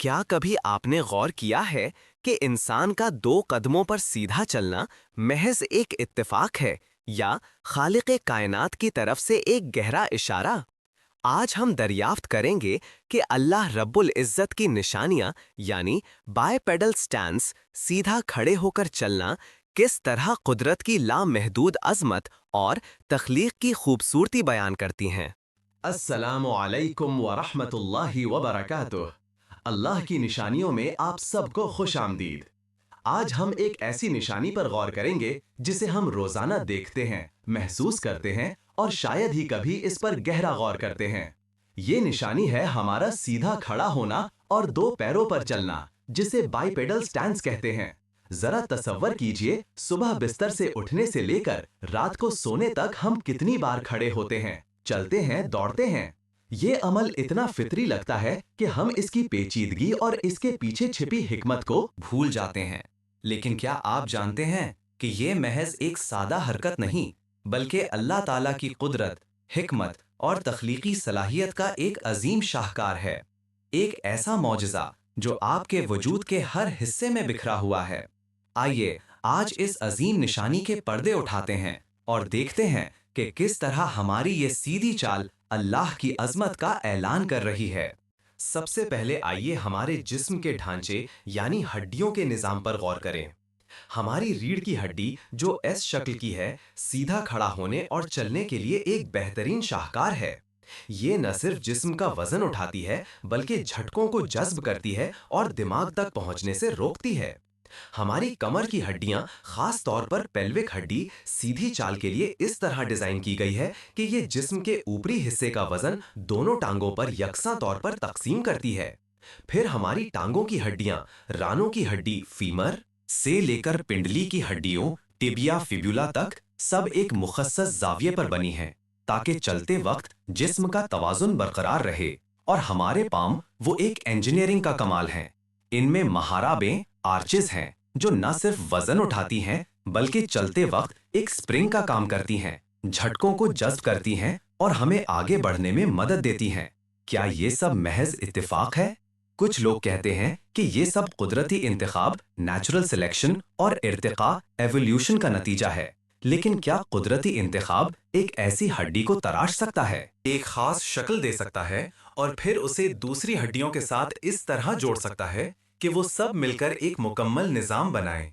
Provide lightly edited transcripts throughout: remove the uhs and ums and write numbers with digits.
کیا کبھی آپ نے غور کیا ہے کہ انسان کا دو قدموں پر سیدھا چلنا محض ایک اتفاق ہے یا خالق کائنات کی طرف سے ایک گہرا اشارہ؟ آج ہم دریافت کریں گے کہ اللہ رب العزت کی نشانیاں یعنی بائی پیڈل سٹانس سیدھا کھڑے ہو کر چلنا کس طرح قدرت کی لامحدود عظمت اور تخلیق کی خوبصورتی بیان کرتی ہیں۔ السلام علیکم ورحمۃ اللہ وبرکاتہ۔ اللہ کی نشانیوں میں آپ سب کو خوش آمدید۔ آج ہم ایک ایسی نشانی پر غور کریں گے جسے ہم روزانہ دیکھتے ہیں، محسوس کرتے ہیں اور شاید ہی کبھی اس پر گہرا غور کرتے ہیں۔ یہ نشانی ہے ہمارا سیدھا کھڑا ہونا اور دو پیروں پر چلنا، جسے بائی پیڈل سٹانس کہتے ہیں۔ ذرا تصور کیجئے، صبح بستر سے اٹھنے سے لے کر رات کو سونے تک ہم کتنی بار کھڑے ہوتے ہیں، چلتے ہیں، دوڑتے ہیں۔ یہ عمل اتنا فطری لگتا ہے کہ ہم اس کی پیچیدگی اور اس کے پیچھے چھپی حکمت کو بھول جاتے ہیں۔ لیکن کیا آپ جانتے ہیں کہ یہ محض ایک سادہ حرکت نہیں، بلکہ اللہ تعالیٰ کی قدرت، حکمت اور تخلیقی صلاحیت کا ایک عظیم شاہکار ہے، ایک ایسا معجزہ جو آپ کے وجود کے ہر حصے میں بکھرا ہوا ہے۔ آئیے آج اس عظیم نشانی کے پردے اٹھاتے ہیں اور دیکھتے ہیں کہ کس طرح ہماری یہ سیدھی چال اللہ کی عظمت کا اعلان کر رہی ہے۔ سب سے پہلے آئیے ہمارے جسم کے ڈھانچے یعنی ہڈیوں کے نظام پر غور کریں۔ ہماری ریڑھ کی ہڈی جو ایس شکل کی ہے، سیدھا کھڑا ہونے اور چلنے کے لیے ایک بہترین شاہکار ہے۔ یہ نہ صرف جسم کا وزن اٹھاتی ہے بلکہ جھٹکوں کو جذب کرتی ہے اور دماغ تک پہنچنے سے روکتی ہے۔ ہماری کمر کی ہڈیاں، خاص طور پر پیلوک ہڈی، سیدھی چال کے لیے اس طرح ڈیزائن کی گئی ہے کہ یہ جسم کے اوپری حصے کا وزن دونوں ٹانگوں پر یکساں طور پر تقسیم کرتی ہے۔ پھر ہماری ٹانگوں کی ہڈیاں، رانوں کی ہڈی فیمر سے لے کر پنڈلی کی ہڈیوں ٹیبیا فیبولا تک، سب ایک مخصص زاویے پر بنی ہیں تاکہ چلتے وقت جسم کا توازن برقرار رہے۔ اور ہمارے پام، وہ ایک انجینئرنگ کا کمال ہیں۔ ان میں محارابیں، آرچز ہیں جو نہ صرف وزن اٹھاتی ہیں بلکہ چلتے وقت ایک سپرنگ کا کام کرتی ہیں، جھٹکوں کو جذب کرتی ہیں اور ہمیں آگے بڑھنے میں مدد دیتی ہیں۔ کیا یہ سب محض اتفاق ہے؟ کچھ لوگ کہتے ہیں کہ یہ سب قدرتی انتخاب، نیچرل سلیکشن اور ارتقاء، ایوولوشن کا نتیجہ ہے۔ لیکن کیا قدرتی انتخاب ایک ایسی ہڈی کو تراش سکتا ہے، ایک خاص شکل دے سکتا ہے اور پھر اسے دوسری ہڈیوں کے ساتھ اس طرح جوڑ سکتا ہے کہ وہ سب مل کر ایک مکمل نظام بنائیں؟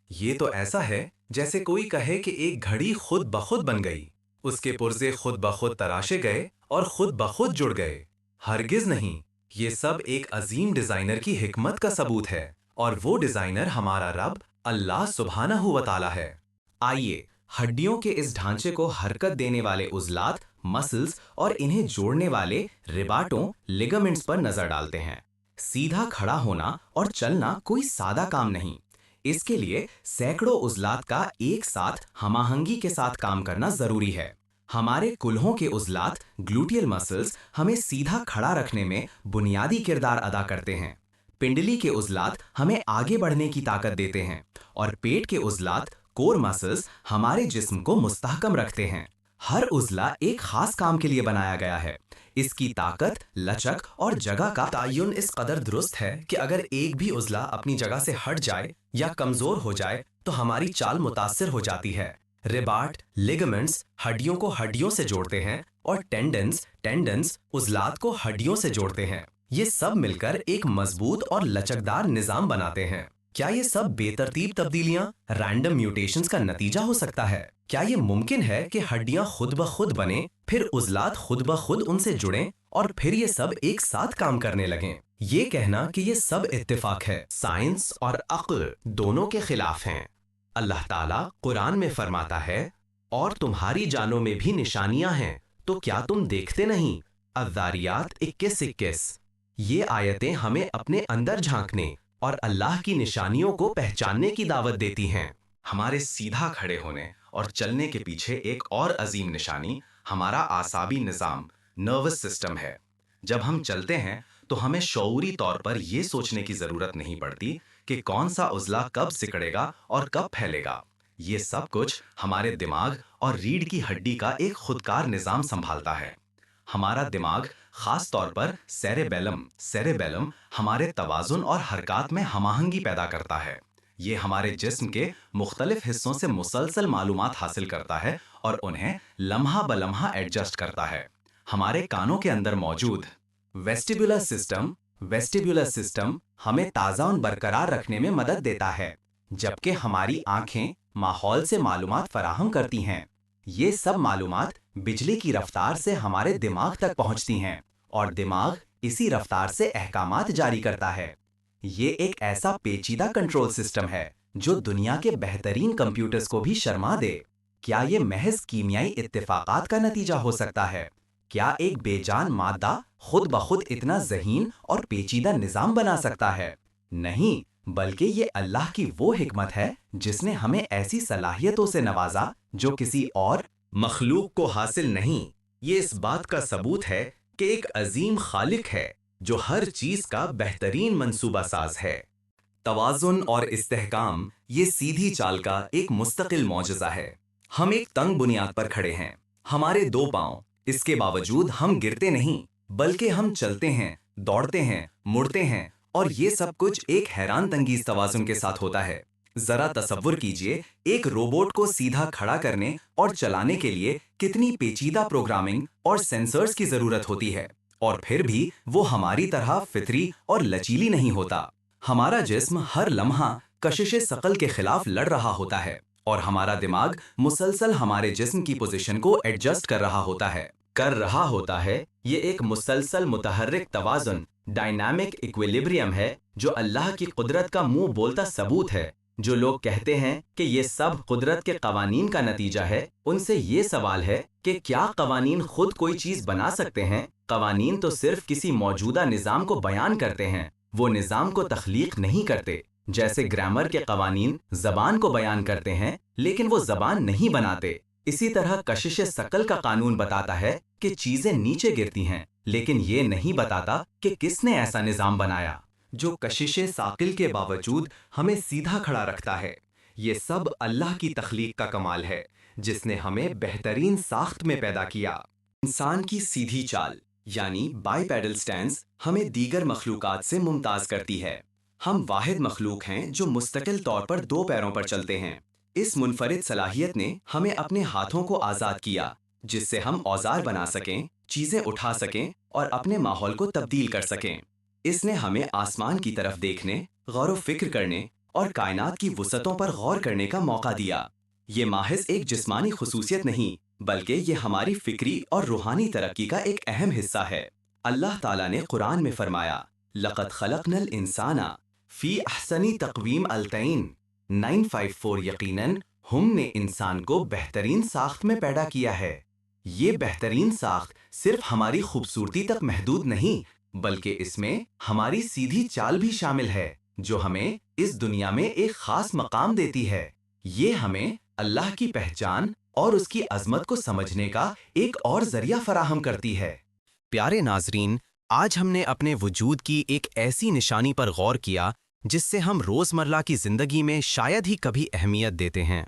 یہ تو ایسا ہے جیسے کوئی کہے کہ ایک گھڑی خود بخود بن گئی، اس کے پرزے خود بخود تراشے گئے اور خود بخود جڑ گئے۔ ہرگز نہیں، یہ سب ایک عظیم ڈیزائنر کی حکمت کا ثبوت ہے، اور وہ ڈیزائنر ہمارا رب اللہ سبحانہ و تعالی ہے۔ آئیے ہڈیوں کے اس ڈھانچے کو حرکت دینے والے عضلات، مسلز اور انہیں جوڑنے والے رباٹوں، لیگامنٹس پر نظر ڈالتے ہیں۔ سیدھا کھڑا ہونا اور چلنا کوئی سادہ کام نہیں۔ اس کے لیے سینکڑوں عضلات کا ایک ساتھ ہم آہنگی کے ساتھ کام کرنا ضروری ہے۔ ہمارے کلہوں کے عضلات، گلوٹیل مسلز، ہمیں سیدھا کھڑا رکھنے میں بنیادی کردار ادا کرتے ہیں۔ پنڈلی کے عضلات ہمیں آگے بڑھنے کی طاقت دیتے ہیں، اور پیٹ کے عضلات، کور مسلز، ہمارے جسم کو مستحکم رکھتے ہیں۔ ہر عضلہ ایک خاص کام کے لیے بنایا گیا ہے۔ اس کی طاقت، لچک اور جگہ کا تعین اس قدر درست ہے کہ اگر ایک بھی عضلہ اپنی جگہ سے ہٹ جائے یا کمزور ہو جائے تو ہماری چال متاثر ہو جاتی ہے۔ رباٹ، لیگامنٹس ہڈیوں کو ہڈیوں سے جوڑتے ہیں، اور ٹینڈنز عضلات کو ہڈیوں سے جوڑتے ہیں۔ یہ سب مل کر ایک مضبوط اور لچکدار نظام بناتے ہیں۔ کیا یہ سب بے ترتیب تبدیلیاں، رینڈم میوٹیشنز کا نتیجہ ہو سکتا ہے؟ کیا یہ ممکن ہے کہ ہڈیاں خود بخود بنیں، پھر عضلات خود بخود ان سے جڑیں، اور پھر یہ سب ایک ساتھ کام کرنے لگیں؟ یہ کہنا کہ یہ سب اتفاق ہے، سائنس اور عقل دونوں کے خلاف ہیں۔ اللہ تعالیٰ قرآن میں فرماتا ہے، اور تمہاری جانوں میں بھی نشانیاں ہیں، تو کیا تم دیکھتے نہیں؟ الذاریات 21:21۔ یہ آیتیں ہمیں اپنے اندر جھانکنے اور اللہ کی نشانیوں کو پہچاننے کی دعوت دیتی ہیں۔ ہمارے سیدھا کھڑے ہونے اور چلنے کے پیچھے ایک اور عظیم نشانی ہمارا اعصابی نظام، نروس سسٹم ہے۔ جب ہم چلتے ہیں تو ہمیں شعوری طور پر یہ سوچنے کی ضرورت نہیں پڑتی کہ کون سا عضلہ کب سکڑے گا اور کب پھیلے گا۔ یہ سب کچھ ہمارے دماغ اور ریڑھ کی ہڈی کا ایک خودکار نظام سنبھالتا ہے۔ ہمارا دماغ خاص طور پر سیریبیلم ہمارے توازن اور حرکات میں ہم آہنگی پیدا کرتا ہے۔ یہ ہمارے جسم کے مختلف حصوں سے مسلسل معلومات حاصل کرتا ہے اور انہیں لمحہ بلمحہ ایڈجسٹ کرتا ہے۔ ہمارے کانوں کے اندر موجود ویسٹیبولر سسٹم ہمیں توازن برقرار رکھنے میں مدد دیتا ہے، جبکہ ہماری آنکھیں ماحول سے معلومات فراہم کرتی ہیں۔ یہ سب معلومات بجلی کی رفتار سے ہمارے دماغ تک پہنچتی ہیں اور دماغ اسی رفتار سے احکامات جاری کرتا ہے۔ یہ ایک ایسا پیچیدہ کنٹرول سسٹم ہے جو دنیا کے بہترین کمپیوٹرز کو بھی شرما دے۔ کیا یہ محض کیمیائی اتفاقات کا نتیجہ ہو سکتا ہے؟ کیا ایک بے جان مادہ خود بخود اتنا ذہین اور پیچیدہ نظام بنا سکتا ہے؟ نہیں، بلکہ یہ اللہ کی وہ حکمت ہے جس نے ہمیں ایسی صلاحیتوں سے نوازا جو کسی اور مخلوق کو حاصل نہیں۔ یہ اس بات کا ثبوت ہے کہ ایک عظیم خالق ہے جو ہر چیز کا بہترین منصوبہ ساز ہے۔ توازن اور استحکام یہ سیدھی چال کا ایک مستقل معجزہ ہے۔ ہم ایک تنگ بنیاد پر کھڑے ہیں، ہمارے 2 پاؤں، اس کے باوجود ہم گرتے نہیں، بلکہ ہم چلتے ہیں، دوڑتے ہیں، مڑتے ہیں، اور یہ سب کچھ ایک حیران انگیز توازن کے ساتھ ہوتا ہے۔ ذرا تصور کیجئے، ایک روبوٹ کو سیدھا کھڑا کرنے اور چلانے کے لیے کتنی پیچیدہ پروگرامنگ اور سینسرز کی ضرورت ہوتی ہے، اور پھر بھی وہ ہماری طرح فطری اور لچیلی نہیں ہوتا۔ ہمارا جسم ہر لمحہ کشش ثقل کے خلاف لڑ رہا ہوتا ہے، اور ہمارا دماغ مسلسل ہمارے جسم کی پوزیشن کو ایڈجسٹ کر رہا ہوتا ہے۔ یہ ایک مسلسل متحرک توازن، ڈائنامک ایکویلیبریم ہے جو اللہ کی قدرت کا منہ بولتا ثبوت ہے۔ جو لوگ کہتے ہیں کہ یہ سب قدرت کے قوانین کا نتیجہ ہے، ان سے یہ سوال ہے کہ کیا قوانین خود کوئی چیز بنا سکتے ہیں؟ قوانین تو صرف کسی موجودہ نظام کو بیان کرتے ہیں، وہ نظام کو تخلیق نہیں کرتے۔ جیسے گرامر کے قوانین زبان کو بیان کرتے ہیں لیکن وہ زبان نہیں بناتے، اسی طرح کشش ثقل کا قانون بتاتا ہے کہ چیزیں نیچے گرتی ہیں، لیکن یہ نہیں بتاتا کہ کس نے ایسا نظام بنایا جو کشش ثقل کے باوجود ہمیں سیدھا کھڑا رکھتا ہے۔ یہ سب اللہ کی تخلیق کا کمال ہے جس نے ہمیں بہترین ساخت میں پیدا کیا۔ انسان کی سیدھی چال یعنی بائی پیڈل سٹینس ہمیں دیگر مخلوقات سے ممتاز کرتی ہے۔ ہم واحد مخلوق ہیں جو مستقل طور پر 2 پیروں پر چلتے ہیں۔ اس منفرد صلاحیت نے ہمیں اپنے ہاتھوں کو آزاد کیا جس سے ہم اوزار بنا سکیں، چیزیں اٹھا سکیں اور اپنے ماحول کو تبدیل کر سکیں۔ اس نے ہمیں آسمان کی طرف دیکھنے، غور و فکر کرنے اور کائنات کی وسعتوں پر غور کرنے کا موقع دیا۔ یہ محض ایک جسمانی خصوصیت نہیں، بلکہ یہ ہماری فکری اور روحانی ترقی کا ایک اہم حصہ ہے۔ اللہ تعالیٰ نے قرآن میں فرمایا، لَقَدْ خَلَقْنَا الْإِنسَانَ فِي أَحْسَنِ تَقْوِيمٍ 954 یقیناً ہم نے انسان کو بہترین ساخت میں پیدا کیا ہے۔ یہ بہترین ساخت صرف ہماری خوبصورتی تک محدود نہیں، بلکہ اس میں ہماری سیدھی چال بھی شامل ہے جو ہمیں اس دنیا میں ایک خاص مقام دیتی ہے۔ یہ ہمیں اللہ کی پہچان اور اس کی عظمت کو سمجھنے کا ایک اور ذریعہ فراہم کرتی ہے۔ پیارے ناظرین، آج ہم نے اپنے وجود کی ایک ایسی نشانی پر غور کیا جس سے ہم روزمرہ کی زندگی میں شاید ہی کبھی اہمیت دیتے ہیں۔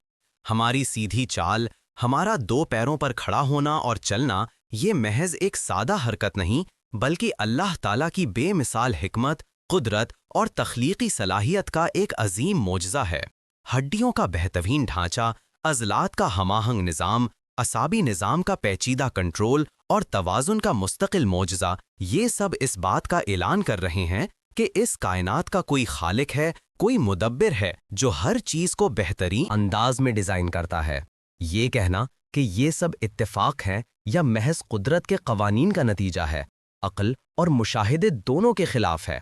ہماری سیدھی چال، ہمارا 2 پیروں پر کھڑا ہونا اور چلنا، یہ محض ایک سادہ حرکت نہیں بلکہ اللہ تعالیٰ کی بے مثال حکمت، قدرت اور تخلیقی صلاحیت کا ایک عظیم معجزہ ہے۔ ہڈیوں کا بہترین ڈھانچہ، عضلات کا ہم آہنگ نظام، اعصابی نظام کا پیچیدہ کنٹرول اور توازن کا مستقل معجزہ، یہ سب اس بات کا اعلان کر رہے ہیں کہ اس کائنات کا کوئی خالق ہے، کوئی مدبر ہے جو ہر چیز کو بہترین انداز میں ڈیزائن کرتا ہے۔ یہ کہنا کہ یہ سب اتفاق ہے یا محض قدرت کے قوانین کا نتیجہ ہے، عقل اور مشاہدے دونوں کے خلاف ہے۔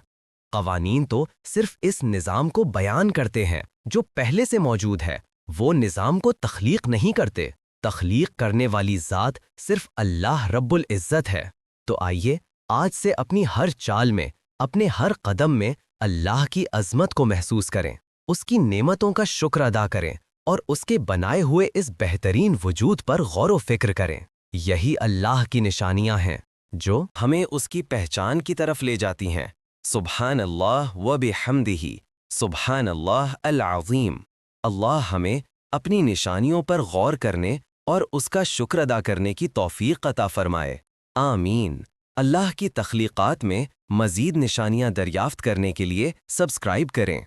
قوانین تو صرف اس نظام کو بیان کرتے ہیں جو پہلے سے موجود ہے، وہ نظام کو تخلیق نہیں کرتے۔ تخلیق کرنے والی ذات صرف اللہ رب العزت ہے۔ تو آئیے آج سے اپنی ہر چال میں، اپنے ہر قدم میں اللہ کی عظمت کو محسوس کریں، اس کی نعمتوں کا شکر ادا کریں اور اس کے بنائے ہوئے اس بہترین وجود پر غور و فکر کریں۔ یہی اللہ کی نشانیاں ہیں جو ہمیں اس کی پہچان کی طرف لے جاتی ہیں۔ سبحان اللہ و بحمدہ، سبحان اللہ العظیم۔ اللہ ہمیں اپنی نشانیوں پر غور کرنے اور اس کا شکر ادا کرنے کی توفیق عطا فرمائے۔ آمین۔ اللہ کی تخلیقات میں مزید نشانیاں دریافت کرنے کے لیے سبسکرائب کریں۔